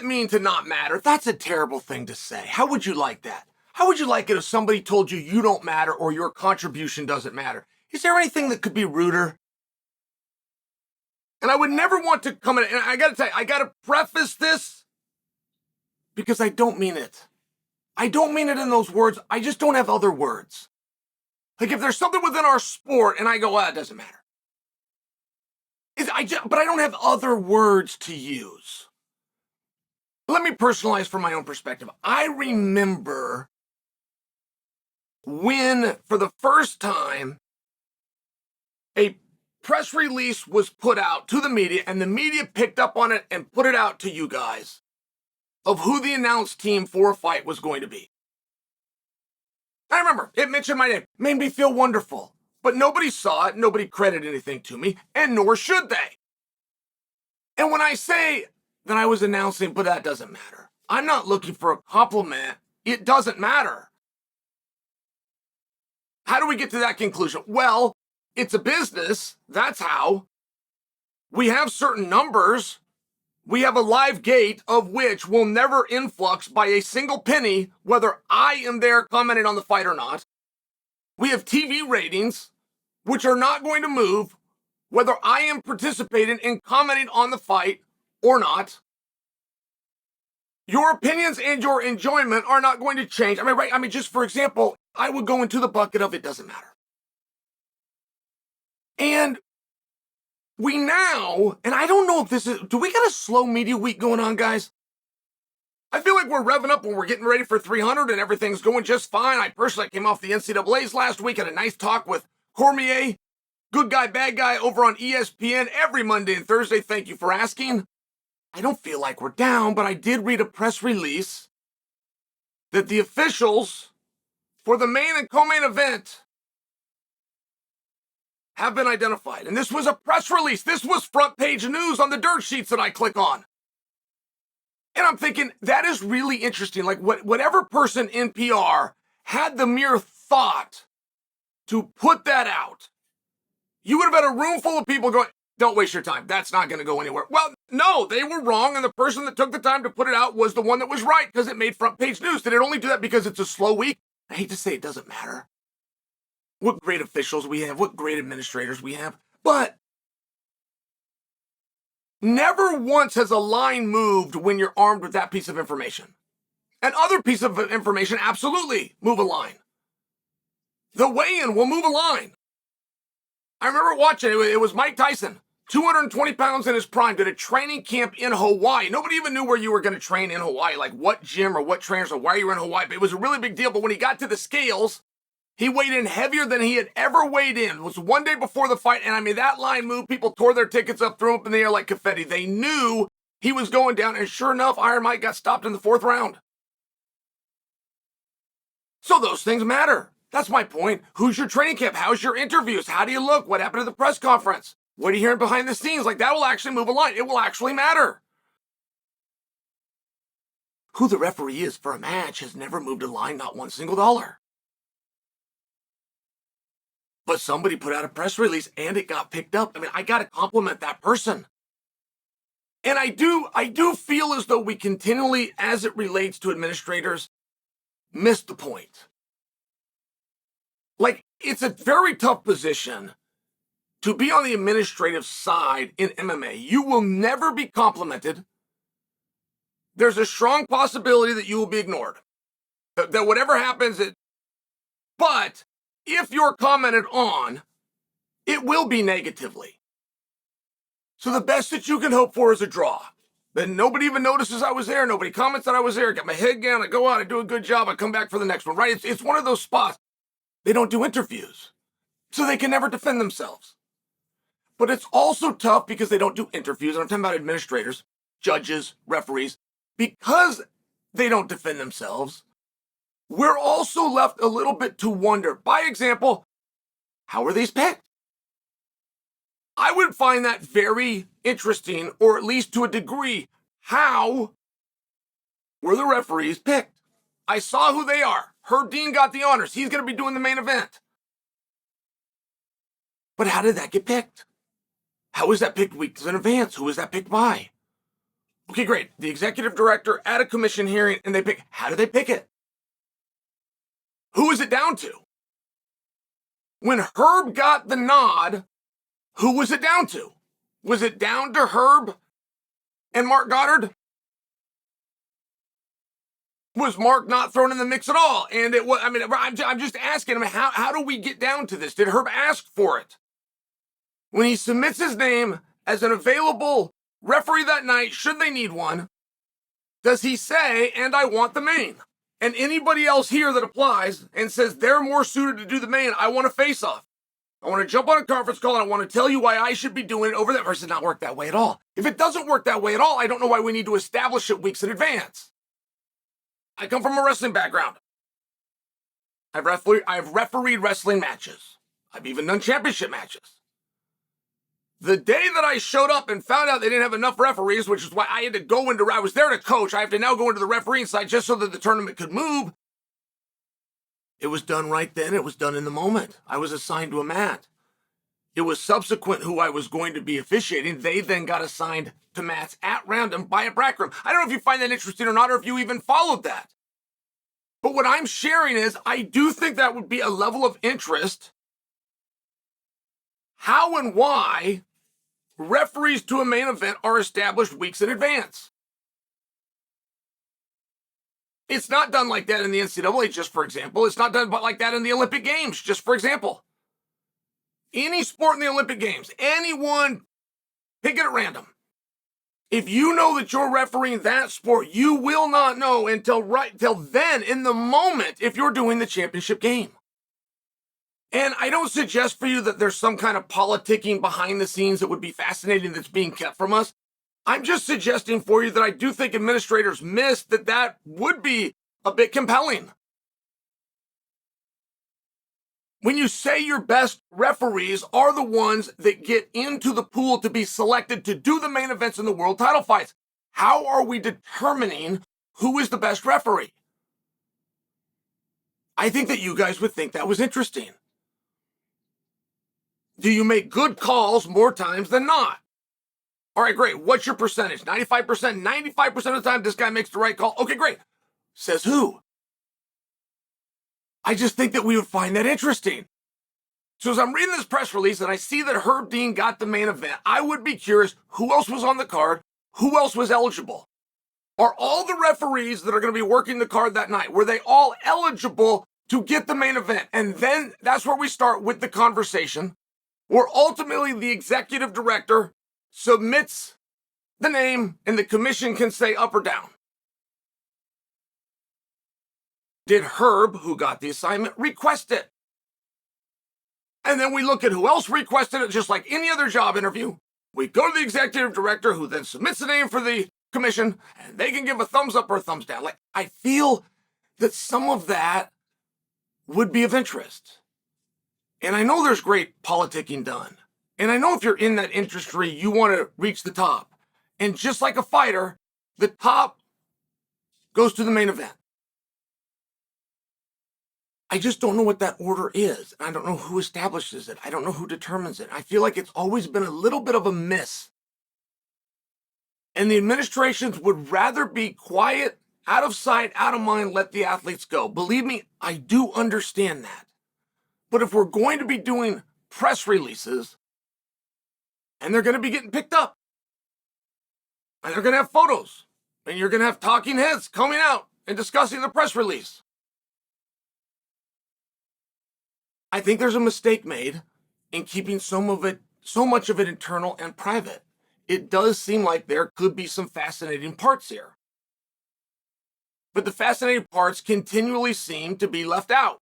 it mean to not matter? That's a terrible thing to say. How would you like that? How would you like it if somebody told you you don't matter or your contribution doesn't matter? Is there anything that could be ruder? And I would never want to come in, and I gotta tell you, I gotta preface this because I don't mean it. I don't mean it in those words. I just don't have other words. Like if there's something within our sport and I go, it doesn't matter. But I don't have other words to use. Let me personalize from my own perspective. I remember when, for the first time, a press release was put out to the media, and the media picked up on it and put it out to you guys of who the announced team for a fight was going to be. I remember it mentioned my name, made me feel wonderful, but nobody saw it, nobody credited anything to me, and nor should they. And when I say that I was announcing, but that doesn't matter, I'm not looking for a compliment. It doesn't matter. How do we get to that conclusion? Well, it's a business. That's how. We have certain numbers. We have a live gate of which will never influx by a single penny, whether I am there commenting on the fight or not. We have TV ratings, which are not going to move, whether I am participating in commenting on the fight or not. Your opinions and your enjoyment are not going to change. Just for example, I would go into the bucket of it doesn't matter. And we now, and I don't know if this is, do we got a slow media week going on, guys? I feel like we're revving up when we're getting ready for 300 and everything's going just fine. I personally came off the NCAAs last week, had a nice talk with Cormier, good guy, bad guy, over on ESPN every Monday and Thursday. Thank you for asking. I don't feel like we're down, but I did read a press release that the officials for the main and co-main event have been identified. And this was a press release. This was front page news on the dirt sheets that I click on. And I'm thinking, that is really interesting. Like whatever person in PR had the mere thought to put that out, you would have had a room full of people going, don't waste your time. That's not going to go anywhere. Well, no, they were wrong. And the person that took the time to put it out was the one that was right because it made front page news. Did it only do that because it's a slow week? I hate to say it doesn't matter. What great officials we have, what great administrators we have. But never once has a line moved when you're armed with that piece of information. And other piece of information absolutely move a line. The weigh-in will move a line. I remember watching, it was Mike Tyson, 220 pounds in his prime, did a training camp in Hawaii. Nobody even knew where you were going to train in Hawaii, like what gym or what trainers or why you were in Hawaii. But it was a really big deal. But when he got to the scales, he weighed in heavier than he had ever weighed in. It was one day before the fight, and that line moved. People tore their tickets up, threw them up in the air like confetti. They knew he was going down, and sure enough, Iron Mike got stopped in the 4th round. So those things matter. That's my point. Who's your training camp? How's your interviews? How do you look? What happened at the press conference? What are you hearing behind the scenes? Like, that will actually move a line. It will actually matter. Who the referee is for a match has never moved a line, not one single dollar. But somebody put out a press release and it got picked up. I got to compliment that person. And I do feel as though we continually, as it relates to administrators, miss the point. Like, it's a very tough position to be on the administrative side in MMA. You will never be complimented. There's a strong possibility that you will be ignored. That whatever happens, but if you're commented on, it will be negatively. So the best that you can hope for is a draw. Then nobody even notices I was there. Nobody comments that I was there. I got my head down. I go out. I do a good job. I come back for the next one, right? It's one of those spots. They don't do interviews, so they can never defend themselves. But it's also tough because they don't do interviews. And I'm talking about administrators, judges, referees. Because they don't defend themselves, we're also left a little bit to wonder. By example, how are these picked? I would find that very interesting, or at least to a degree. How were the referees picked? I saw who they are. Herb Dean got the honors. He's going to be doing the main event. But how did that get picked? How was that picked weeks in advance? Who was that picked by? Okay, great. The executive director at a commission hearing, and they pick. How do they pick it? Who is it down to? When Herb got the nod, who was it down to? Was it down to Herb and Mark Goddard? Was Mark not thrown in the mix at all? And it was, I mean, I'm just asking him, how do we get down to this? Did Herb ask for it? When he submits his name as an available referee that night, should they need one, does he say, and I want the main? And anybody else here that applies and says they're more suited to do the main, I want to face off. I want to jump on a conference call and I want to tell you why I should be doing it over that versus not work that way at all. If it doesn't work that way at all, I don't know why we need to establish it weeks in advance. I come from a wrestling background. I've refereed wrestling matches. I've even done championship matches. The day that I showed up and found out they didn't have enough referees, which is why I had to go into, I was there to coach, I have to now go into the refereeing side just so that the tournament could move. It was done right then. It was done in the moment. I was assigned to a mat. It was subsequent who I was going to be officiating. They then got assigned to mats at random by a bracket room. I don't know if you find that interesting or not, or if you even followed that. But what I'm sharing is I do think that would be a level of interest. How and why referees to a main event are established weeks in advance. It's not done like that in the NCAA, just for example. It's not done like that in the Olympic Games, just for example. Any sport in the Olympic Games, anyone, pick it at random. If you know that you're refereeing that sport, you will not know until then, in the moment, if you're doing the championship game. And I don't suggest for you that there's some kind of politicking behind the scenes that would be fascinating that's being kept from us. I'm just suggesting for you that I do think administrators miss that would be a bit compelling. When you say your best referees are the ones that get into the pool to be selected to do the main events in the world title fights, how are we determining who is the best referee? I think that you guys would think that was interesting. Do you make good calls more times than not? All right, great. What's your percentage? 95%? 95% of the time, this guy makes the right call. Okay, great. Says who? I just think that we would find that interesting. So as I'm reading this press release and I see that Herb Dean got the main event, I would be curious who else was on the card, who else was eligible. Are all the referees that are going to be working the card that night, were they all eligible to get the main event? And then that's where we start with the conversation, where ultimately the executive director submits the name and the commission can say up or down. Did Herb, who got the assignment, request it? And then we look at who else requested it, just like any other job interview. We go to the executive director, who then submits the name for the commission, and they can give a thumbs up or a thumbs down. Like, I feel that some of that would be of interest. And I know there's great politicking done. And I know if you're in that industry, you want to reach the top. And just like a fighter, the top goes to the main event. I just don't know what that order is. I don't know who establishes it. I don't know who determines it. I feel like it's always been a little bit of a miss. And the administrations would rather be quiet, out of sight, out of mind, let the athletes go. Believe me, I do understand that. But if we're going to be doing press releases, and they're going to be getting picked up, and they're going to have photos, and you're going to have talking heads coming out and discussing the press release, I think there's a mistake made in keeping so much of it internal and private. It does seem like there could be some fascinating parts here. But the fascinating parts continually seem to be left out.